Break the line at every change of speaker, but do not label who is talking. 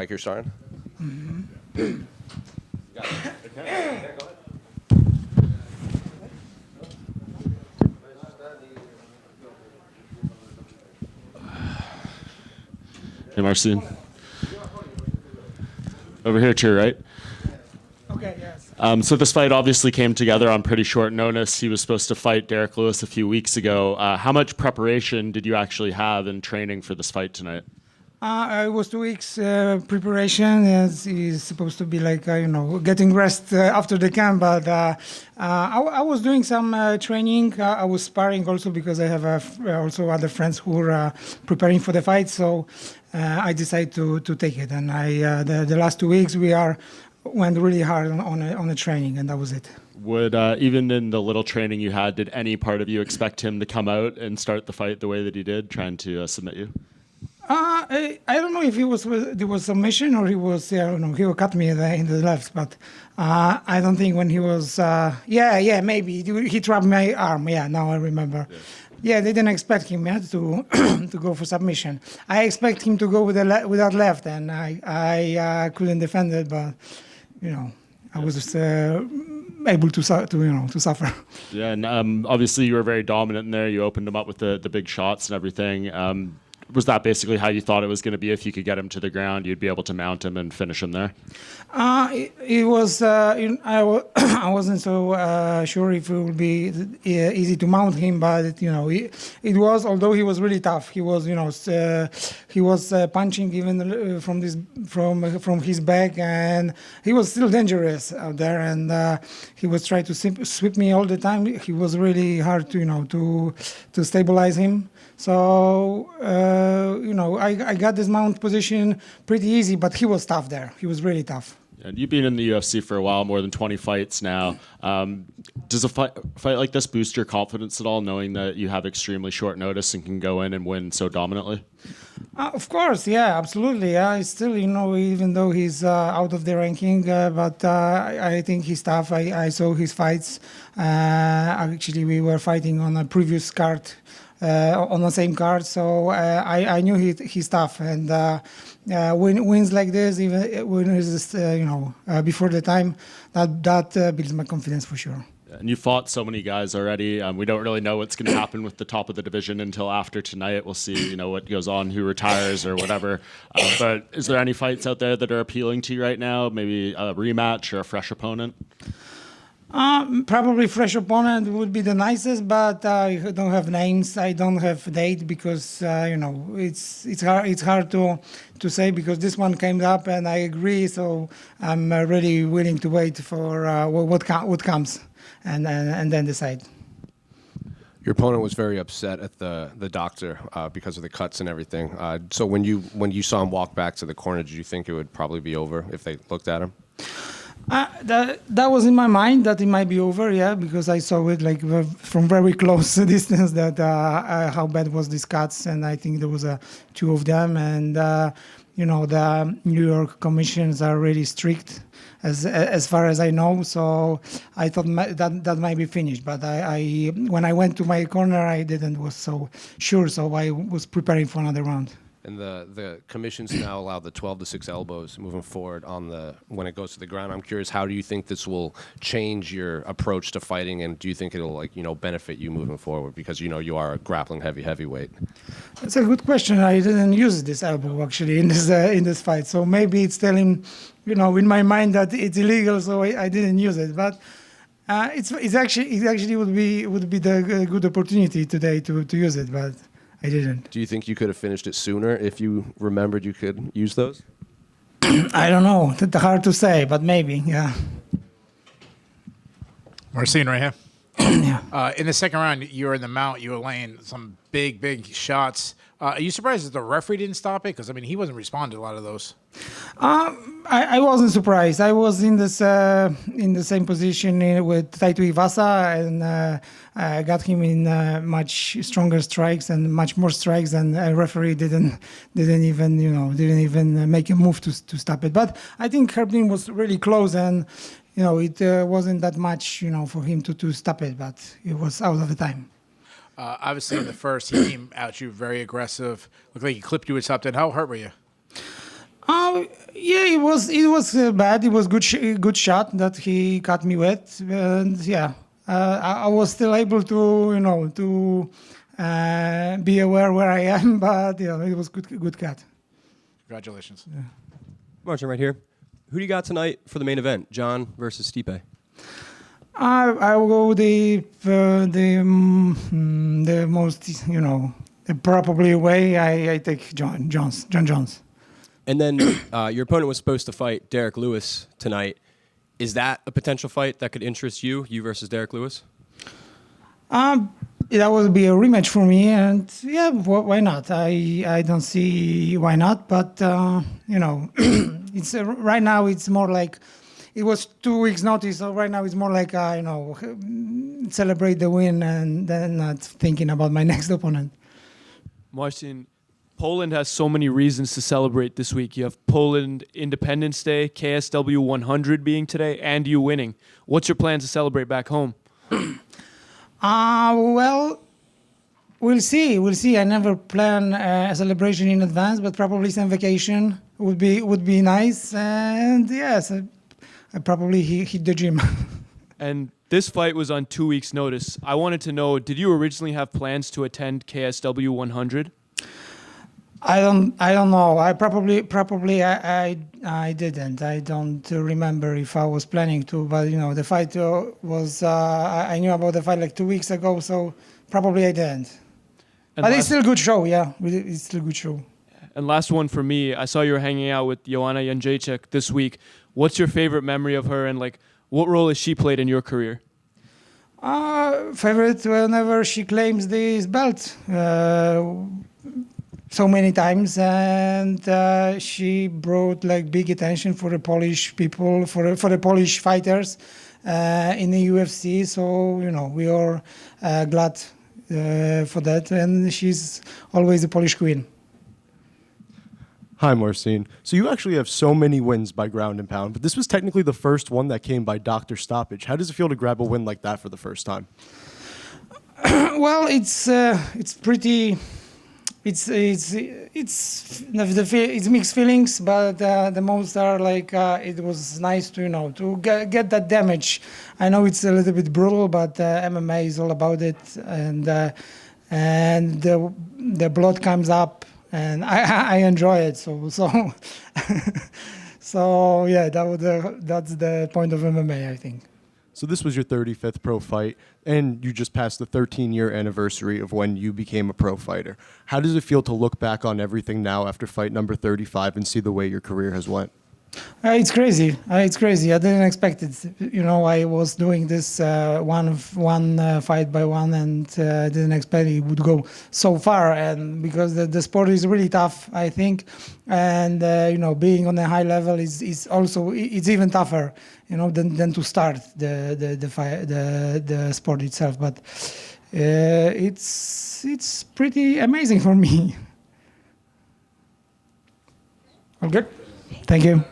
mic you're starting?
Mm-hmm.
Got it. Okay. Yeah, go ahead.
Hey, Marcin. Over here to your right.
Okay, yes.
So this fight obviously came together on pretty short notice. He was supposed to fight Derek Lewis a few weeks ago. How much preparation did you actually have in training for this fight tonight?
It was 2 weeks preparation. It's supposed to be like, getting rest after the camp. But I was doing some training. I was sparring also because I have also other friends who were preparing for the fight. So I decided to take it. And the last 2 weeks went really hard on the training, and that was it.
Would, even in the little training you had, did any part of you expect him to come out and start the fight the way that he did, trying to submit you?
I don't know if there was submission or he was, he cut me in the left, but I don't think when he was, maybe he trapped my arm. Yeah, now I remember. Yeah, they didn't expect him to to go for submission. I expect him to go with that left, and I couldn't defend it, but I was just able to suffer.
Yeah, and obviously you were very dominant in there. You opened him up with the big shots and everything. Was that basically how you thought it was going to be? If you could get him to the ground, you'd be able to mount him and finish him there?
It was. I wasn't so sure if it would be easy to mount him, but it was. Although he was really tough, he was. He was punching even from his back, and he was still dangerous out there. And he was trying to sweep me all the time. He was really hard to stabilize him. So, I got this mount position pretty easy, but he was tough there. He was really tough.
And you've been in the UFC for a while, more than 20 fights now. Does a fight like this boost your confidence at all, knowing that you have extremely short notice and can go in and win so dominantly?
Of course, yeah, absolutely. I still, even though he's out of the ranking, but I think he's tough. I saw his fights. Actually, we were fighting on a previous card. On the same card, so I knew he's tough, and wins like this, even when it's before the time, that builds my confidence for sure.
And you fought so many guys already. We don't really know what's going to happen with the top of the division until after tonight. We'll see, what goes on, who retires or whatever. But is there any fights out there that are appealing to you right now? Maybe a rematch or a fresh opponent?
Probably fresh opponent would be the nicest, but I don't have names. I don't have date because it's hard to say because this one came up and I agree. So I'm really willing to wait for what comes and then decide.
Your opponent was very upset at the doctor because of the cuts and everything. So when you saw him walk back to the corner, did you think it would probably be over if they looked at him?
That was in my mind that it might be over, yeah, because I saw it like from very close distance that how bad was these cuts, and I think there was two of them, and the New York commissions are really strict as far as I know, so I thought that might be finished, but I when I went to my corner I was so sure, so I was preparing for another round.
And the commissions now allow the 12-6 elbows moving forward when it goes to the ground. I'm curious, how do you think this will change your approach to fighting, and do you think it'll benefit you moving forward because you are a grappling heavyweight?
That's a good question. I didn't use this elbow actually in this fight, so maybe it's telling in my mind that it's illegal, so I didn't use it. But it actually would be the good opportunity today to use it, but I didn't.
Do you think you could have finished it sooner if you remembered you could use those?
I don't know. That's hard to say, but maybe, yeah.
Marcin, right here.
Yeah.
In the second round, you were in the mount. You were laying some big shots. Are you surprised that the referee didn't stop it? Because, he wasn't responding to a lot of those.
I wasn't surprised. I was in the same position with Taito Ivasa, and I got him in much stronger strikes and much more strikes, and the referee didn't even make a move to stop it. But I think Herbin was really close, and it wasn't that much for him to stop it, but it was out of the time.
Obviously, in the first, he came at you very aggressive. Looked like he clipped you with something. How hurt were you?
Yeah, it was bad. It was good shot that he cut me with, and yeah, I was still able to be aware where I am, but yeah, it was good cut.
Congratulations.
Marcin, right here. Who do you got tonight for the main event? John versus Stipe.
I will go the most the probably way. I take John Jones.
And then your opponent was supposed to fight Derek Lewis tonight. Is that a potential fight that could interest you versus Derek Lewis?
That would be a rematch for me, and yeah, why not? I don't see why not, but it's right now it's more like it was 2 weeks notice, so right now it's more like celebrate the win and then not thinking about my next opponent.
Marcin, Poland has so many reasons to celebrate this week. You have Poland Independence Day, KSW 100 being today, and you winning. What's your plan to celebrate back home?
Well, we'll see. I never plan a celebration in advance, but probably some vacation would be nice. And yes, I probably hit the gym.
And this fight was on 2 weeks' notice. I wanted to know, did you originally have plans to attend KSW 100?
I don't know. I probably I didn't. I don't remember if I was planning to, but the fight was. I knew about the fight like 2 weeks ago, so probably I didn't.
And
But it's still a good show. Yeah, it's still a good show.
And last one for me, I saw you were hanging out with Jhonata Diniz this week. What's your favorite memory of her, and what role has she played in your career?
Favorite whenever she claims this belt. So many times, and she brought big attention for the Polish people, for the Polish fighters in the UFC. So we are glad for that, and she's always the Polish queen.
Hi, Marcin. So you actually have so many wins by ground and pound, but this was technically the first one that came by doctor stoppage. How does it feel to grab a win like that for the first time?
Well, it's pretty. It's mixed feelings, but the most are it was nice to get that damage. I know it's a little bit brutal, but MMA is all about it, and the blood comes up, and I enjoy it. So so yeah, that's the point of MMA, I think.
So this was your 35th pro fight, and you just passed the 13-year anniversary of when you became a pro fighter. How does it feel to look back on everything now after fight number 35 and see the way your career has went?
It's crazy. It's crazy. I didn't expect it. I was doing this one fight by one, and I didn't expect it would go so far. And because the sport is really tough, I think, and being on a high level is also it's even tougher, than to start the sport itself. But it's pretty amazing for me. All good. Thank you.